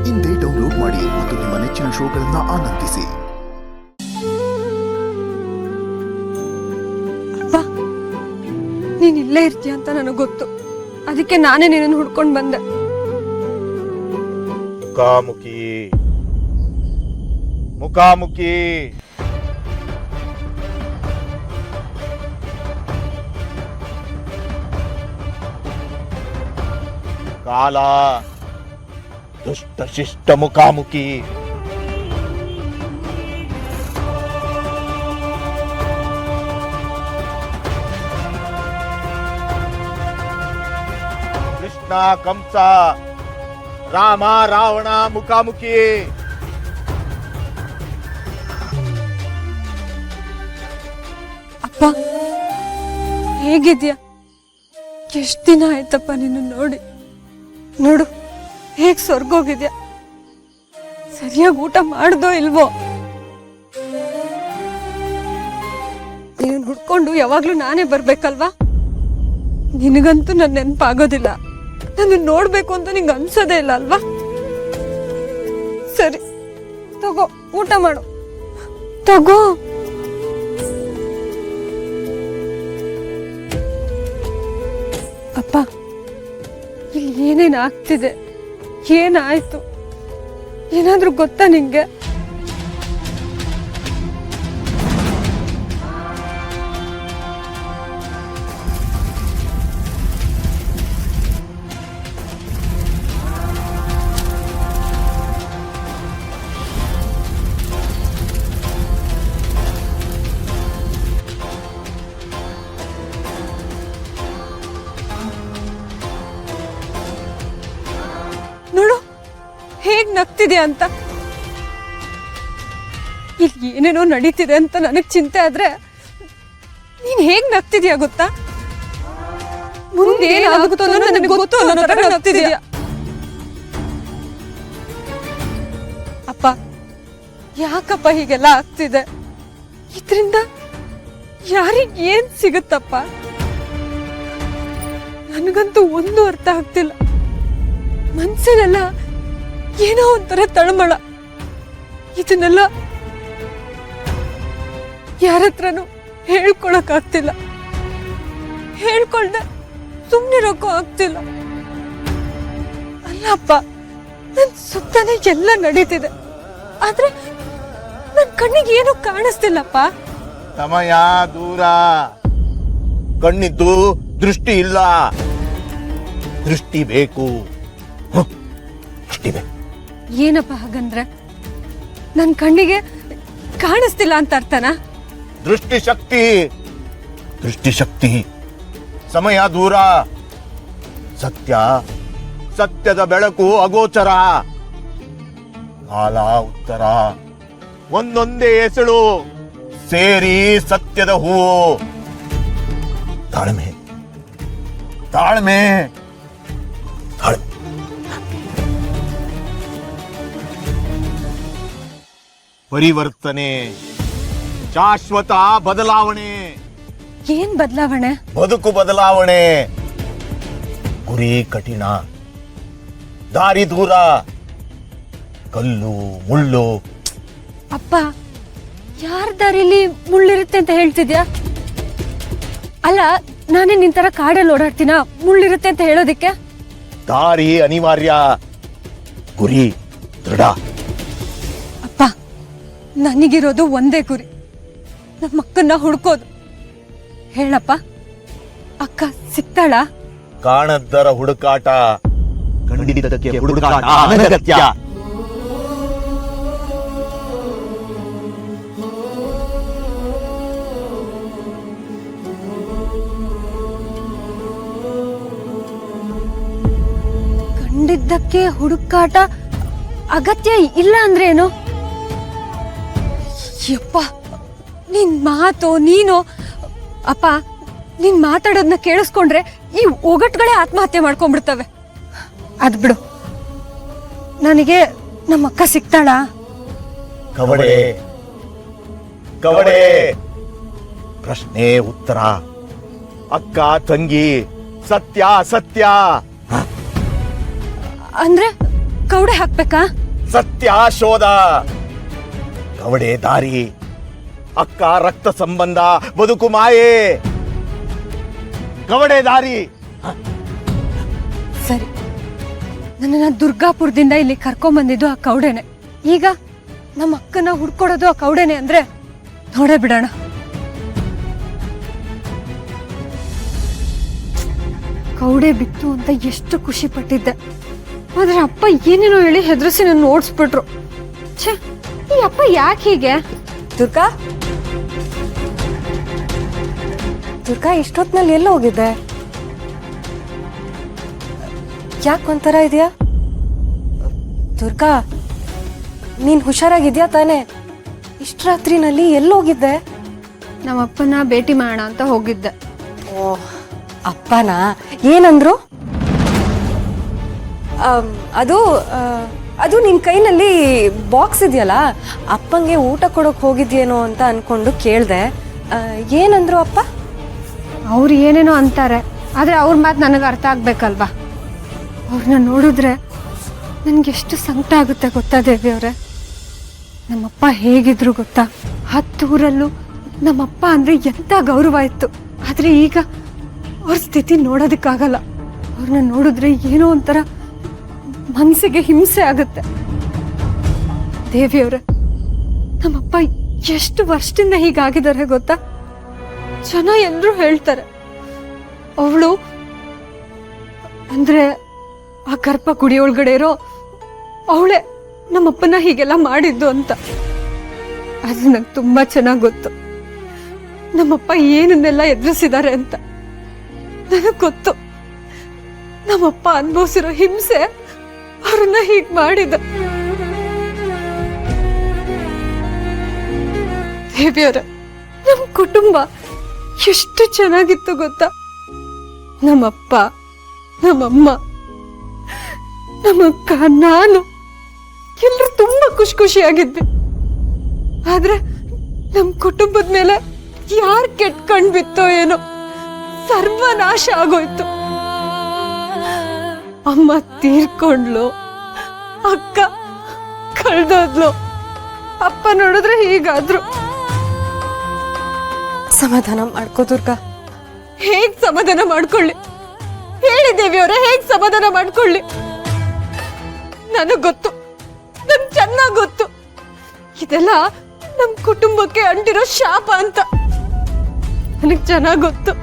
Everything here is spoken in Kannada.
ಇಂದೇ ಡೌನ್ಲೋಡ್ ಮಾಡಿ ಮತ್ತು ನಿಮ್ಮ ನೆಚ್ಚಿನ ಶೋಗಳನ್ನು ಆನಂದಿಸಿ. ಅಪ್ಪ, ನೀನ್ ಇಲ್ಲೇ ಇರ್ತೀಯ ಅಂತ ನನಗೆ ಗೊತ್ತು. ಅದಕ್ಕೆ ನಾನೇ ನಿನ್ನನ್ನು ಹುಡ್ಕೊಂಡು ಬಂದೆ. ಮುಖಾಮುಖಿ ಮುಖಾಮುಖಿ. ಕಾಲ ದುಷ್ಟ ಶಿಷ್ಟ ಮುಖಾಮುಖಿ. ಕೃಷ್ಣ ಕಂಸ, ರಾಮ ರಾವಣ ಮುಖಾಮುಖಿ. ಅಪ್ಪ, ಹೇಗಿದ್ಯಾ? ಎಷ್ಟ್ ದಿನ ಆಯ್ತಪ್ಪ ನಿನ್ನ ನೋಡಿ. ನೋಡು, ಹೇಗ್ ಸ್ವರ್ಗೋಗಿದ್ಯಾ. ಸರಿಯಾಗಿ ಊಟ ಮಾಡ್ದೋ ಇಲ್ವೋ? ನೀನು ಹುಡ್ಕೊಂಡು ಯಾವಾಗ್ಲೂ ನಾನೇ ಬರ್ಬೇಕಲ್ವಾ? ನಿನಗಂತೂ ನನ್ನ ನೆನಪಾಗೋದಿಲ್ಲ. ನನ್ನ ನೋಡ್ಬೇಕು ಅಂತ ನಿಂಗೆ ಅನ್ಸೋದೇ ಇಲ್ಲ ಅಲ್ವಾ? ಸರಿ, ತಗೋ, ಊಟ ಮಾಡು. ತಗೋ. ಅಪ್ಪ, ಇಲ್ಲಿ ಏನೇನು ಆಗ್ತಿದೆ, ಏನಾಯ್ತು, ಏನಾದ್ರೂ ಗೊತ್ತಾ ನಿಂಗೆ? ನೋಡು, ಹೇಗ್ ನಗ್ತಿದೆ ಅಂತ. ಇಲ್ಲಿ ಏನೇನೋ ನಡೀತಿದೆ ಅಂತ ನನಗ್ ಚಿಂತೆ ಆದ್ರೆ ನೀನ್ ಹೇಗ್ ನಗ್ತಿದ್ಯಾ ಗೊತ್ತಾ? ಮುಂದೆ ಏನಾಗುತ್ತೋ ನನಗೆ ಗೊತ್ತು ಅನ್ನೋ ತರ ನಗ್ತಿದ್ಯಾ. ಅಪ್ಪ, ಯಾಕಪ್ಪ ಹೀಗೆಲ್ಲ ಆಗ್ತಿದೆ? ಇದ್ರಿಂದ ಯಾರಿಗ್ ಏನ್ ಸಿಗುತ್ತಪ್ಪ? ನನಗಂತೂ ಒಂದು ಅರ್ಥ ಆಗ್ತಿಲ್ಲ. ಮನ್ಸಿನೆಲ್ಲ ಏನೋ ಒಂಥರ ತಳಮಳ. ಇದನ್ನೆಲ್ಲ ಯಾರತ್ರನೂ ಹೇಳ್ಕೊಳಕ್ ಆಗ್ತಿಲ್ಲ. ಹೇಳ್ಕೊಳ್ದೆ ಸುಮ್ನಿರೋಕ್ಕೂ ಆಗ್ತಿಲ್ಲ. ಅಲ್ಲಪ್ಪ, ನನ್ ಸುತ್ತನೇ ಎಲ್ಲ ನಡೀತಿದೆ, ಆದ್ರೆ ನನ್ ಕಣ್ಣಿಗೆ ಏನೂ ಕಾಣಿಸ್ತಿಲ್ಲಪ್ಪ. ಸಮಯ ದೂರ, ಕಣ್ಣಿದ್ದು ದೃಷ್ಟಿ ಇಲ್ಲ. ದೃಷ್ಟಿ ಬೇಕು. ಏನಪ್ಪ ಹಾಗಂದ್ರೆ? ನನ್ ಕಣ್ಣಿಗೆ ಕಾಣಿಸ್ತಿಲ್ಲ ಅಂತ ಅರ್ಥನಾ? ದೃಷ್ಟಿ ಶಕ್ತಿ, ದೃಷ್ಟಿ ಶಕ್ತಿ. ಸಮಯ ದೂರ, ಸತ್ಯ, ಸತ್ಯದ ಬೆಳಕು ಅಗೋಚರ. ಕಾಲ ಉತ್ತರ, ಒಂದೊಂದೇ ಎಸಳು ಸೇರಿ ಸತ್ಯದ ಹೂವು. ತಾಳ್ಮೆ, ತಾಳ್ಮೆ, ತಾಳ್ಮೆ. ಪರಿವರ್ತನೆ, ಶಾಶ್ವತ ಬದಲಾವಣೆ. ಏನ್ ಬದಲಾವಣೆ? ಬದುಕು ಬದಲಾವಣೆ. ಗುರಿ ಕಠಿಣ, ದಾರಿ ದೂರ, ಕಲ್ಲು ಮುಳ್ಳು. ಅಪ್ಪ, ಯಾರ ದಾರಿಲಿ ಮುಳ್ಳಿರುತ್ತೆ ಅಂತ ಹೇಳ್ತಿದ್ಯಾ? ಅಲ್ಲ, ನಾನೇ ನಿನ್ ತರ ಕಾಡಲ್ಲಿ ಓಡಾಡ್ತೀನ ಮುಳ್ಳಿರುತ್ತೆ ಅಂತ ಹೇಳೋದಿಕ್ಕೆ? ದಾರಿ ಅನಿವಾರ್ಯ, ಗುರಿ ದೃಢ. ಅಪ್ಪ, ನನಗಿರೋದು ಒಂದೇ ಗುರಿ, ನಮ್ಮ ಅಕ್ಕನ್ನ ಹುಡ್ಕೋದು. ಹೇಳಪ್ಪ, ಅಕ್ಕ ಸಿಗ್ತಾಳ? ಕಾಣದ್ದರ ಹುಡುಕಾಟ, ಕಂಡಿದ್ದಕ್ಕೆ ಹುಡುಕಾಟ ಅನಗತ್ಯ. ಕಂಡಿದ್ದಕ್ಕೆ ಹುಡುಕಾಟ ಅಗತ್ಯ ಇಲ್ಲ ಅಂದ್ರೆ ಏನು? ಯಪ್ಪ, ನಿನ್ ಮಾತು ನೀನು. ಅಪ್ಪ, ನೀನ್ ಮಾತಾಡೋದನ್ನ ಕೇಳಿಸ್ಕೊಂಡ್ರೆ ಈ ಒಗಟ್ಗಳೇ ಆತ್ಮಹತ್ಯೆ ಮಾಡ್ಕೊಂಡ್ಬಿಡ್ತವೆ. ಅದ್ ಬಿಡು, ನನಗೆ ನಮ್ಮ ಅಕ್ಕ ಸಿಗ್ತಾಳ? ಕವಡೆ, ಕವಡೆ. ಪ್ರಶ್ನೆ ಉತ್ತರ, ಅಕ್ಕ ತಂಗಿ, ಸತ್ಯ ಅಸತ್ಯ. ಅಂದ್ರೆ ಕೌಡೆ ಹಾಕ್ಬೇಕಾ? ಸತ್ಯ ಶೋಧ. ಕವಡೆ ದಾರಿ, ಅಕ್ಕ ರಕ್ತ ಸಂಬಂಧ, ಬದುಕು ಮಾಯೆ. ಕವಡೆ ದಾರಿ. ಸರಿ, ನನ್ನನ್ನ ದುರ್ಗಾಪುರದಿಂದ ಇಲ್ಲಿ ಕರ್ಕೊಂಬಂದಿದ್ದು ಆ ಕೌಡೆನೆ. ಈಗ ನಮ್ಮ ಅಕ್ಕನ ಹುಡ್ಕೊಡೋದು ಆ ಕೌಡೆನೆ ಅಂದ್ರೆ ನೋಡೇ ಬಿಡೋಣ. ಕೌಡೆ ಬಿತ್ತು ಅಂತ ಎಷ್ಟು ಖುಷಿ ಪಟ್ಟಿದ್ದೆ. ಆದ್ರೆ ಅಪ್ಪ ಏನೇನೋ ಹೇಳಿ ಹೆದರಿಸಿ ನನ್ನ ಓಡಿಸ್ಬಿಟ್ರು. ಛೇ, ಈ ಅಪ್ಪ ಯಾಕೆ ಹೀಗೆ? ದುರ್ಗಾ, ದುರ್ಗಾ ಇಷ್ಟೊತ್ನಲ್ಲಿ ಎಲ್ಲ ಹೋಗಿದ್ದೆ? ಯಾಕೆ ಒಂಥರ ಇದೆಯಾ? ದುರ್ಗಾ, ನೀನ್ ಹುಷಾರಾಗಿದ್ಯಾ ತಾನೆ? ಇಷ್ಟ ರಾತ್ರಿನಲ್ಲಿ ಎಲ್ಲೋಗಿದ್ದೆ? ನಮ್ಮ ಅಪ್ಪನ ಭೇಟಿ ಮಾಡೋಣ ಅಂತ ಹೋಗಿದ್ದೆ. ಓಹ್, ಅಪ್ಪನಾ? ಏನಂದ್ರು? ಅದು ನಿನ್ ಕೈನಲ್ಲಿ ಬಾಕ್ಸ್ ಇದೆಯಲ್ಲ, ಅಪ್ಪಂಗೆ ಊಟ ಕೊಡೋಕೆ ಹೋಗಿದ್ಯೇನೋ ಅಂತ ಅನ್ಕೊಂಡು ಕೇಳ್ದೆ. ಏನಂದ್ರು ಅಪ್ಪ? ಅವ್ರು ಏನೇನೋ ಅಂತಾರೆ, ಆದ್ರೆ ಅವ್ರ ಮಾತು ನನಗೆ ಅರ್ಥ ಆಗ್ಬೇಕಲ್ವಾ? ಅವ್ರನ್ನ ನೋಡಿದ್ರೆ ನನ್ಗೆಷ್ಟು ಸಂಕಟ ಆಗುತ್ತೆ ಗೊತ್ತಾ ದೇವಿ ಅವರೇ? ನಮ್ಮಪ್ಪ ಹೇಗಿದ್ರು ಗೊತ್ತಾ? 10 ಊರಲ್ಲೂ ನಮ್ಮಪ್ಪ ಅಂದ್ರೆ ಎಂತ ಗೌರವ ಇತ್ತು. ಆದ್ರೆ ಈಗ ಅವ್ರ ಸ್ಥಿತಿ ನೋಡೋದಕ್ಕಾಗಲ್ಲ. ಅವ್ರನ್ನ ನೋಡಿದ್ರೆ ಏನೋ ಒಂಥರ ಮನಸ್ಸಿಗೆ ಹಿಂಸೆ ಆಗುತ್ತೆ. ದೇವಿಯವ್ರೆ, ನಮ್ಮಪ್ಪ ಎಷ್ಟು ವರ್ಷದಿಂದ ಹೀಗಾಗಿದ್ದಾರೆ ಗೊತ್ತಾ? ಜನ ಎಲ್ರೂ ಹೇಳ್ತಾರೆ ಅವಳು ಅಂದ್ರೆ ಆ ಗರ್ಭ ಗುಡಿ ಒಳಗಡೆ ಇರೋ ಅವಳೇ ನಮ್ಮಪ್ಪನ ಹೀಗೆಲ್ಲ ಮಾಡಿದ್ದು ಅಂತ. ಅದು ನಂಗೆ ತುಂಬಾ ಚೆನ್ನಾಗಿ ಗೊತ್ತು. ನಮ್ಮಪ್ಪ ಏನನ್ನೆಲ್ಲ ಎದುರಿಸಿದ್ದಾರೆ ಅಂತ ನನಗ್ ಗೊತ್ತು. ನಮ್ಮಪ್ಪ ಅನುಭವಿಸಿರೋ ಹಿಂಸೆ ಅವ್ರನ್ನ ಹೀಗ್ ಮಾಡಿದ. ದೇವಿಯವ್ರ, ನಮ್ ಕುಟುಂಬ ಎಷ್ಟು ಚೆನ್ನಾಗಿತ್ತು ಗೊತ್ತಾ? ನಮ್ಮಪ್ಪ, ನಮ್ಮಮ್ಮ, ನಮ್ಮಕ್ಕ, ನಾನು ಎಲ್ಲರೂ ತುಂಬಾ ಖುಷಿಯಾಗಿದ್ವಿ. ಆದ್ರೆ ನಮ್ ಕುಟುಂಬದ ಮೇಲೆ ಯಾರ್ ಕೆಟ್ಟ ಕಣ್ ಬಿತ್ತೋ ಏನೋ, ಸರ್ವನಾಶ ಆಗೋಯ್ತು. ಅಮ್ಮ ತೀರ್ಕೊಂಡ್ಲು, ಅಕ್ಕ ಕಳ್ದೋದ್ಲು, ಅಪ್ಪ ನೋಡಿದ್ರೆ ಹೀಗಾದ್ರು. ಸಮಾಧಾನ ಮಾಡ್ಕೋ ದುರ್ಗಾ. ಹೇಗ್ ಸಮಾಧಾನ ಮಾಡ್ಕೊಳ್ಳಿ ಹೇಳಿ ದೇವಿಯವರೇ? ಹೇಗ್ ಸಮಾಧಾನ ಮಾಡ್ಕೊಳ್ಳಿ? ನನಗ್ ಗೊತ್ತು, ನನ್ಗೆ ಚೆನ್ನಾಗ್ ಗೊತ್ತು, ಇದೆಲ್ಲ ನಮ್ ಕುಟುಂಬಕ್ಕೆ ಅಂಟಿರೋ ಶಾಪ ಅಂತ. ನನಗ್ ಚೆನ್ನಾಗ್ ಗೊತ್ತು.